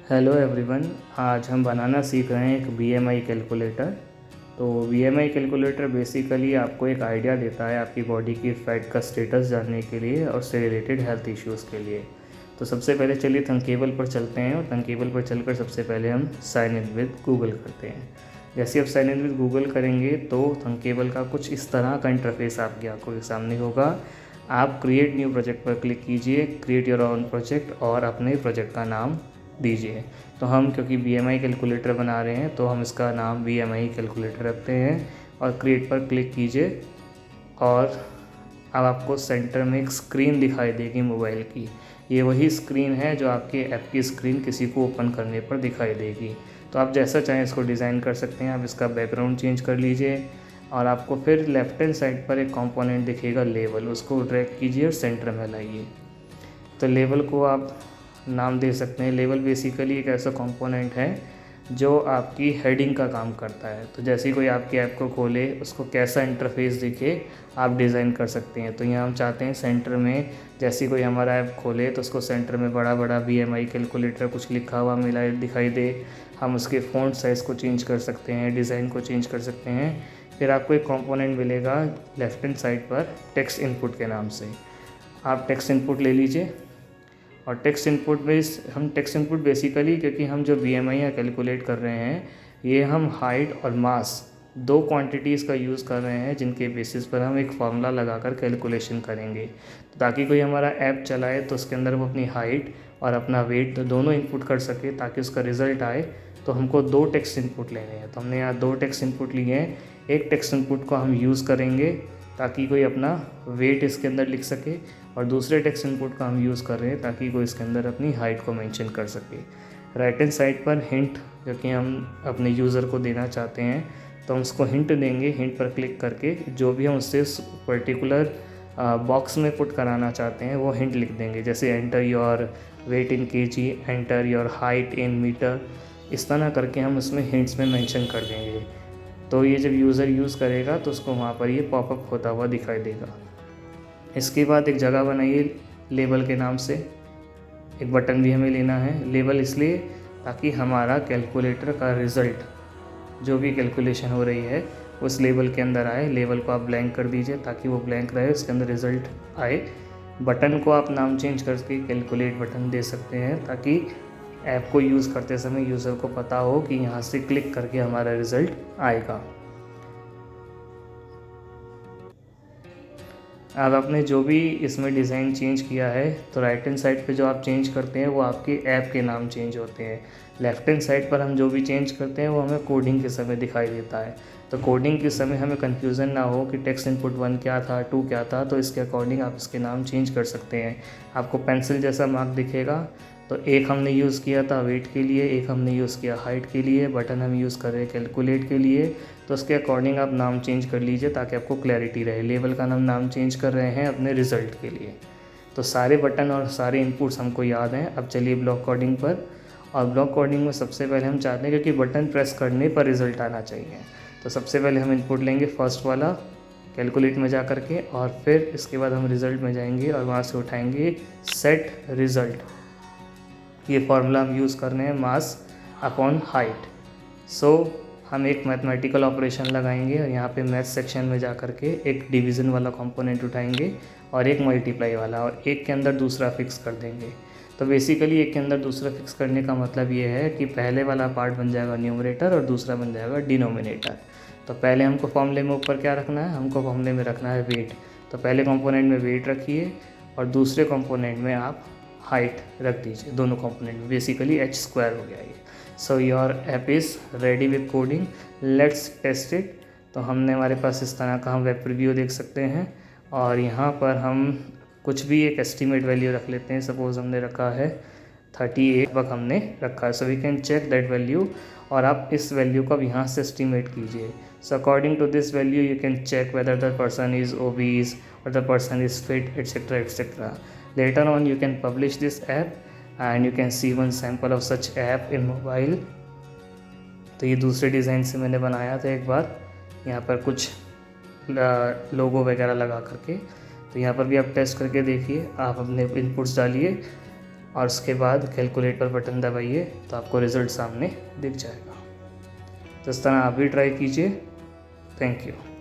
Hello everyone. आज हम बनाना सीख रहे हैं एक बीएमआई कैलकुलेटर। तो बीएमआई कैलकुलेटर बेसिकली आपको एक आइडिया देता है आपकी बॉडी की फैट का स्टेटस जानने के लिए और उससे रिलेटेड हेल्थ इश्यूज़ के लिए। तो सबसे पहले चलिए थंकेबल पर चलते हैं और थंकेबल पर चलकर सबसे पहले हम साइन इन विद गूगल करते हैं। जैसे आप साइन इन विद गूगल करेंगे तो थंकेबल का कुछ इस तरह का इंटरफेस आपकी आंखों के सामने होगा। आप क्रिएट न्यू प्रोजेक्ट पर क्लिक कीजिए, क्रिएट योर ओन प्रोजेक्ट और अपने प्रोजेक्ट का नाम दीजिए। तो हम क्योंकि बीएमआई कैलकुलेटर बना रहे हैं तो हम इसका नाम बीएमआई कैलकुलेटर रखते हैं और क्रिएट पर क्लिक कीजिए। और अब आपको सेंटर में एक स्क्रीन दिखाई देगी मोबाइल की। ये वही स्क्रीन है जो आपके ऐप की स्क्रीन किसी को ओपन करने पर दिखाई देगी। तो आप जैसा चाहें इसको डिज़ाइन कर सकते हैं। आप इसका बैकग्राउंड चेंज कर लीजिए और आपको फिर लेफ्ट हैंड साइड पर एक कंपोनेंट दिखेगा लेवल, उसको ड्रैग कीजिए और सेंटर में लाइए। तो लेवल को आप नाम दे सकते हैं। लेवल बेसिकली एक ऐसा कंपोनेंट है जो आपकी हेडिंग का काम करता है। तो जैसे ही कोई आपकी ऐप को खोले उसको कैसा इंटरफेस दिखे आप डिज़ाइन कर सकते हैं। तो यहाँ हम चाहते हैं सेंटर में जैसे ही कोई हमारा ऐप खोले तो उसको सेंटर में बड़ा बड़ा बीएमआई कैलकुलेटर कुछ लिखा हुआ मिला दिखाई दे। हम उसके फ़ॉन्ट साइज़ को चेंज कर सकते हैं, डिज़ाइन को चेंज कर सकते हैं। फिर आपको एक कंपोनेंट मिलेगा लेफ्ट हैंड साइड पर टेक्स्ट इनपुट के नाम से। आप टेक्स्ट इनपुट ले लीजिए और टेक्स्ट इनपुट में हम टेक्स्ट इनपुट बेसिकली क्योंकि हम जो बीएमआई या कैलकुलेट कर रहे हैं ये हम हाइट और मास दो क्वांटिटीज़ का यूज़ कर रहे हैं जिनके बेसिस पर हम एक फार्मूला लगाकर कैलकुलेशन करेंगे। तो ताकि कोई हमारा ऐप चलाए तो उसके अंदर वो अपनी हाइट और अपना वेट दोनों इनपुट कर सके ताकि उसका रिज़ल्ट आए। तो हमको दो टेक्स्ट इनपुट लेने हैं। तो हमने यहाँ दो टेक्स्ट इनपुट लिए हैं। एक टेक्स्ट इनपुट को हम यूज़ करेंगे ताकि कोई अपना वेट इसके अंदर लिख सके और दूसरे टेक्स्ट इनपुट का हम यूज़ कर रहे हैं ताकि कोई इसके अंदर अपनी हाइट को मेंशन कर सके। राइट हैंड साइड पर हिंट जो कि हम अपने यूज़र को देना चाहते हैं तो हम उसको हिंट देंगे। हिंट पर क्लिक करके जो भी हम उससे पर्टिकुलर बॉक्स में पुट कराना चाहते हैं वो हिंट लिख देंगे। जैसे enter your weight in KG, enter your height in metre, इस तरह करके हम उसमें हिंट्स में मेंशन कर देंगे। तो ये जब यूज़र यूज़ करेगा तो उसको वहाँ पर ये पॉपअप होता हुआ दिखाई देगा। इसके बाद एक जगह बनाइए लेबल के नाम से। एक बटन भी हमें लेना है। लेबल इसलिए ताकि हमारा कैलकुलेटर का रिज़ल्ट जो भी कैलकुलेशन हो रही है उस लेबल के अंदर आए। लेबल को आप ब्लैंक कर दीजिए ताकि वो ब्लैंक रहे, उसके अंदर रिज़ल्ट आए। बटन को आप नाम चेंज करके कैलकुलेट बटन दे सकते हैं ताकि ऐप को यूज़ करते समय यूज़र को पता हो कि यहाँ से क्लिक करके हमारा रिज़ल्ट आएगा। अब आपने जो भी इसमें डिज़ाइन चेंज किया है तो राइट हैंड साइड पे जो आप चेंज करते हैं वो आपके ऐप के नाम चेंज होते हैं। लेफ़्ट हैंड साइड पर हम जो भी चेंज करते हैं वो हमें कोडिंग के समय दिखाई देता है। तो कोडिंग के समय हमें कन्फ्यूज़न ना हो कि टेक्स्ट इनपुट 1 क्या था, 2 क्या था, तो इसके अकॉर्डिंग आप इसके नाम चेंज कर सकते हैं। आपको पेंसिल जैसा मार्क दिखेगा। तो एक हमने यूज़ किया था वेट के लिए, एक हमने यूज़ किया हाइट के लिए, बटन हम यूज़ कर रहे हैं कैलकुलेट के लिए। तो उसके अकॉर्डिंग आप नाम चेंज कर लीजिए ताकि आपको क्लैरिटी रहे। लेवल का नाम चेंज कर रहे हैं अपने रिज़ल्ट के लिए। तो सारे बटन और सारे इनपुट्स हमको याद हैं। अब चलिए ब्लॉक कोडिंग पर। और ब्लॉक कोडिंग में सबसे पहले हम चाहते हैं क्योंकि बटन प्रेस करने पर रिज़ल्ट आना चाहिए, तो सबसे पहले हम इनपुट लेंगे फर्स्ट वाला कैलकुलेट में जा कर के और फिर इसके बाद हम रिज़ल्ट में जाएंगे और वहाँ से उठाएंगे सेट रिज़ल्ट। ये फार्मूला हम यूज़ कर रहे हैं मास अपॉन हाइट। सो हम एक मैथमेटिकल ऑपरेशन लगाएंगे और यहाँ पे मैथ सेक्शन में जा कर के एक डिवीज़न वाला कंपोनेंट उठाएंगे और एक मल्टीप्लाई वाला, और एक के अंदर दूसरा फिक्स कर देंगे। तो बेसिकली एक के अंदर दूसरा फिक्स करने का मतलब ये है कि पहले वाला पार्ट बन जाएगा न्यूमरेटर और दूसरा बन जाएगा डिनोमिनेटर। तो पहले हमको फॉर्मूले में ऊपर क्या रखना है, हमको फॉर्मूले में रखना है वेट। तो पहले कंपोनेंट में वेट रखिए और दूसरे कंपोनेंट में आप हाइट रख दीजिए। दोनों कंपोनेंट में बेसिकली h² हो गया ये। So your app is ready with coding, let's test it. तो हमने हमारे पास इस तरह का हम वेब प्रीव्यू देख सकते हैं और यहाँ पर हम कुछ भी एक एस्टीमेट वैल्यू रख लेते हैं। सपोज़ हमने रखा है 38 तक हमने रखा है। So we can check that value और आप इस वैल्यू को अब यहाँ से एस्टीमेट कीजिए। So according to this value you can check whether the person is obese और the person is fit etcetera etcetera. Later on you can publish this app and you can see one sample of such app in mobile। तो ये दूसरे design से मैंने बनाया था एक बार, यहाँ पर कुछ लोगो वगैरह लगा करके। तो यहाँ पर भी आप टेस्ट करके देखिए। आप अपने इनपुट्स डालिए और उसके बाद कैलकुलेट पर बटन दबाइए तो आपको रिज़ल्ट सामने दिख जाएगा। तो इस तरह आप भी ट्राई कीजिए। Thank you.